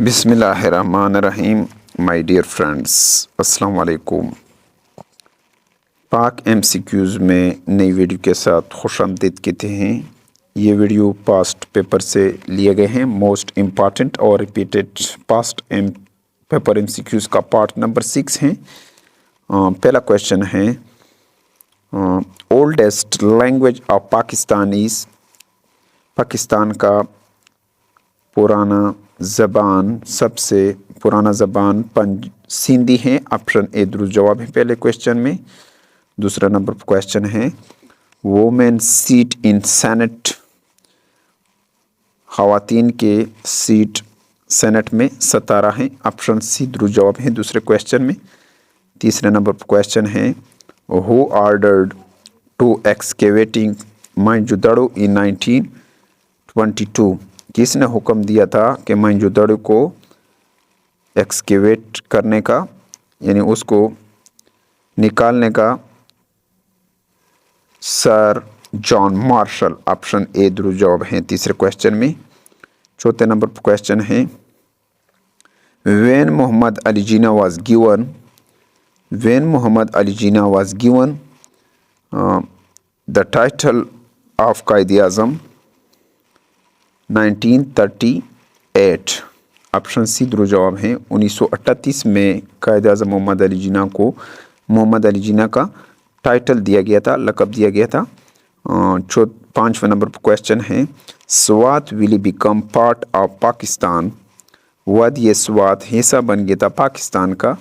बिस्मिल्लाहिर्रहमानिर्रहीम। My dear friends, अस्सलाम वालेकुम। पाक MCQs में नई वीडियो के साथ खुशामदीद कहते हैं। ये वीडियो पास्ट पेपर से लिए गए हैं। मोस्ट इम्पॉर्टेंट और रिपीटेड पास्ट पेपर MCQs का पार्ट नंबर 6 है। पहला क्वेश्चन है, oldest language of Pakistan is, Pakistan का पुराना ज़बान, सबसे पुराना ज़बान सिंधी है। ऑप्शन ए दुरुस्त जवाब है पहले क्वेश्चन में। दूसरा नंबर क्वेश्चन है, वोमेन सीट इन सेनेट, ख़वातीन के सीट सेनेट में 17 हैं। ऑप्शन सी दुरुस्त जवाब है दूसरे क्वेश्चन में। तीसरे नंबर क्वेश्चन है, who ordered to excavating Mohenjodaro in 1922, किसने हुक्म दिया था कि मोहनजोदड़ो को एक्सकेवेट करने का, यानी उसको निकालने का? Sir John Marshall. Option A दुरुस्त जवाब है तीसरे क्वेश्चन में। चौथे नंबर पर क्वेश्चन है, when Mohammad Ali Jinnah was given, when Mohammad Ali Jinnah was given the title of Quaid-e-Azam 1938। Option C दुरुस्त जवाब है। 1938 में कायद-ए-आज़म मोहम्मद अली जिन्ना को मोहम्मद अली जिन्ना का टाइटल दिया गया था, लक़ब दिया गया था। पाँचवें नंबर पर क्वेश्चन है, Swat will become part of Pakistan, वादी स्वात हिस्सा बन गया था पाकिस्तान का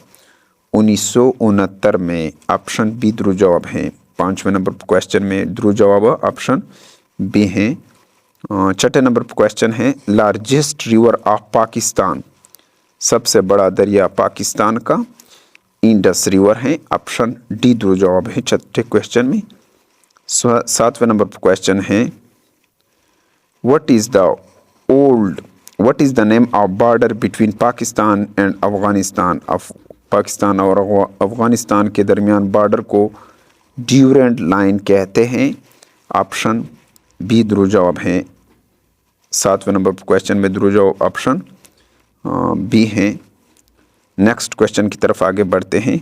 1969 में। ऑप्शन बी दुरुस्त जवाब है। पाँचवें नंबर पर क्वेश्चन में दुरुस्त जवाब ऑप्शन बी है। छठे नंबर पर क्वेश्चन है, लार्जेस्ट रिवर ऑफ पाकिस्तान, सबसे बड़ा दरिया पाकिस्तान का इंडस रिवर है। ऑप्शन डी दुरुस्त जवाब है छठे क्वेश्चन में। सातवें नंबर पर क्वेश्चन है, what is the name of border between Pakistan and Afghanistan, Pakistan और अफगानिस्तान के दरमियान बॉर्डर को ड्यूरेंट लाइन कहते हैं। ऑप्शन बी दुरुस्त जवाब है। सातवें नंबर पर क्वेश्चन में दुरुस्त जवाब ऑप्शन बी है। नेक्स्ट क्वेश्चन की तरफ आगे बढ़ते हैं।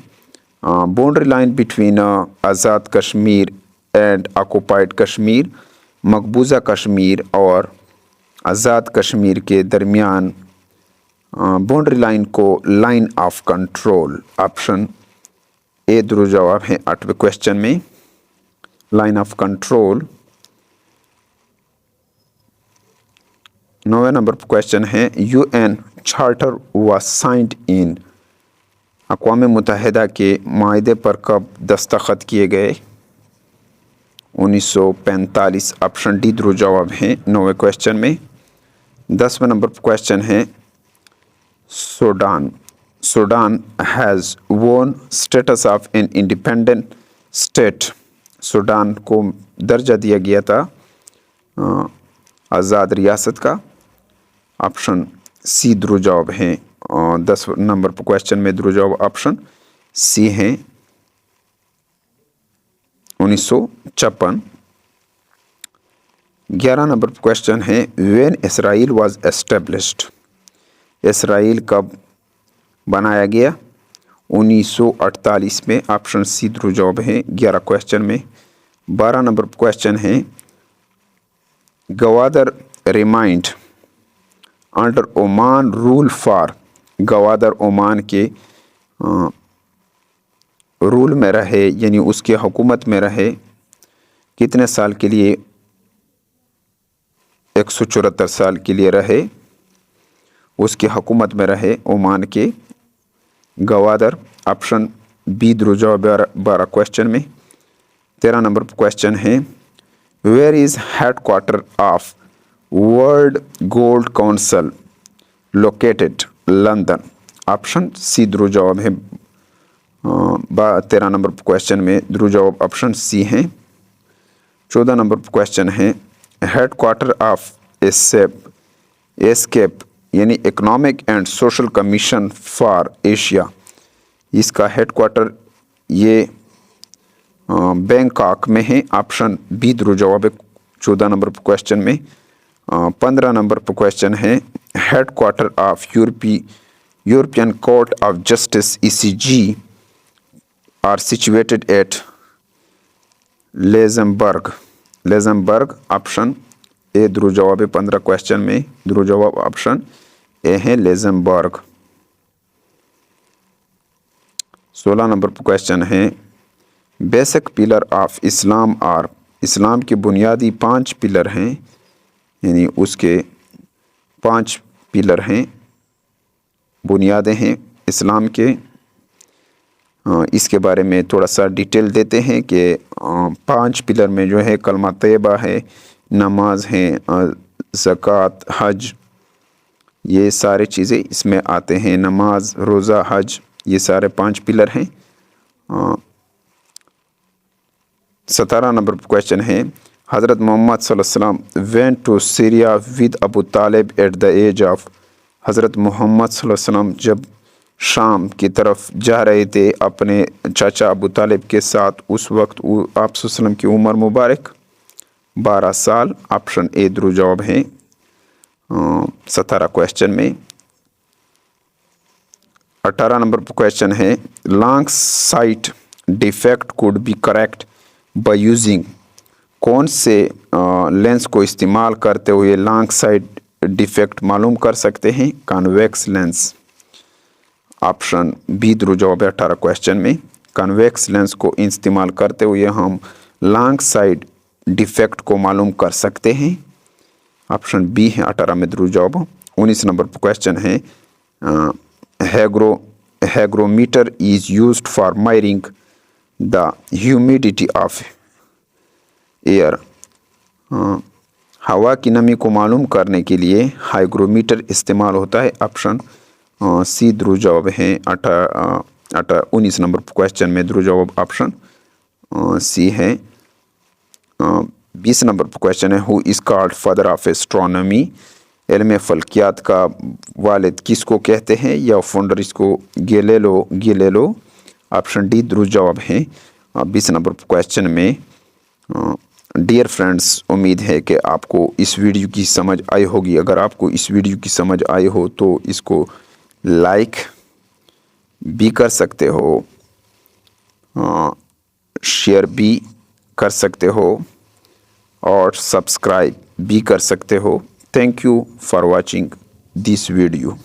Boundary line between Azad Kashmir and occupied Kashmir, मकबूजा कश्मीर और आज़ाद कश्मीर के दरमियान बाउंड्री लाइन को line of control, option A दुरुस्त जवाब है आठवें क्वेश्चन में, लाइन ऑफ कंट्रोल। नौवें नंबर पर क्वेश्चन है, UN charter was signed in, अक़वाम मुत्तहिदा के मायदे पर कब दस्तखत किए गए? 1945। ऑप्शन डी दुरुस्त जवाब है नौवें क्वेश्चन में। 10वें नंबर पर क्वेश्चन है, सूडान हैज़ वोन status of an independent state, Sudan को दर्जा दिया गया था आज़ाद रियासत का। ऑप्शन सी दुरुस्त जवाब है। 10 नंबर पर क्वेश्चन में दुरुस्त जवाब ऑप्शन सी है 1956। 11 नंबर पर क्वेश्चन है, when Israel was established, Israel कब बनाया गया? 1948 में। ऑप्शन सी दुरुस्त जवाब है 11 क्वेश्चन में। 12 नंबर पर क्वेश्चन है, Gwadar remind under Oman rule for, Gwadar Oman के रूल में रहे, यानी उसके हुकूमत में रहे कितने साल के लिए? 174 साल के लिए रहे, उसकी हुकूमत में रहे ओमान के गवादर। ऑप्शन बी दुरुस्त जवाब 12 क्वेश्चन में। 13 नंबर पर क्वेश्चन है, where is headquarter of World Gold Council located? London. Option C दुरुस्त जवाब है 13 नंबर पर क्वेश्चन में दुरुस्त जवाब ऑप्शन सी है। 14 नंबर पर क्वेश्चन है, हेडक्वार्टर ऑफ एस्केप यानी economic and social commission for Asia, इसका हेडक्वार्टर ये बैंकॉक में है। ऑप्शन बी दुरुस्त जवाब है 14 नंबर पर क्वेश्चन में। 15 नंबर पर क्वेश्चन है, headquarter of European Court of Justice (ECJ) are situated at Luxembourg. Option A ध्रुव जवाब है 15 क्वेश्चन में। ध्रुव जवाब ऑप्शन ए है लुक्सेमबर्ग। 16 नंबर पर क्वेश्चन है बेसिक पिलर ऑफ इस्लाम और इस्लाम के बुनियादी 5 पिलर हैं, यानी उसके 5 पिलर हैं, बुनियादें हैं इस्लाम के। इसके बारे में थोड़ा सा डिटेल देते हैं कि 5 पिलर में जो है कलमा तैयबा है, नमाज है, ज़कात, हज, ये सारे चीज़ें इसमें आते हैं। नमाज, रोज़ा, हज, ये सारे 5 पिलर हैं। 17 नंबर पर क्वेश्चन है हज़रत मोहम्मद सल्लल्लाहु अलैहि वसल्लम went to Syria with Abu Talib at the age of. हज़रत मोहम्मद सल्लल्लाहु अलैहि वसल्लम जब शाम की तरफ जा रहे थे अपने चाचा अबू तालिब के साथ, उस वक्त आप सल्लम की उम्र मुबारक 12 साल। ऑप्शन ए ध्रुव जवाब है 17 क्वेश्चन में। 18 नंबर पर क्वेश्चन है long site defect could be correct by using. कौन से लेंस को इस्तेमाल करते हुए लॉन्ग साइट डिफेक्ट मालूम कर सकते हैं? Convex lens. ऑप्शन बी ध्रुव जवाब है 18 क्वेश्चन में। कन्वेक्स लेंस को इस्तेमाल करते हुए हम लॉन्ग साइड डिफेक्ट को मालूम कर सकते हैं। ऑप्शन बी है 18 में ध्रुव जवाब। 19 नंबर पर क्वेश्चन है hygrometer is used for measuring the humidity of air. हवा की नमी को मालूम करने के लिए हाइग्रोमीटर इस्तेमाल होता है। ऑप्शन सी ध्रुव जवाब है 19 नंबर क्वेश्चन में ध्रुव जवाब ऑप्शन सी है। 20 नंबर पर क्वेश्चन है who is called father of astronomy. इल्म फल्कियात का वालिद किसको कहते हैं? या फाउंडर इसको गैलीलियो। ऑप्शन डी ध्रुव जवाब है 20 नंबर पर क्वेश्चन में। डियर फ्रेंड्स, उम्मीद है कि आपको इस वीडियो की समझ आई होगी। अगर आपको इस वीडियो की समझ आई हो तो इसको लाइक भी कर सकते हो, शेयर भी कर सकते हो और सब्सक्राइब भी कर सकते हो। Thank you for watching this video.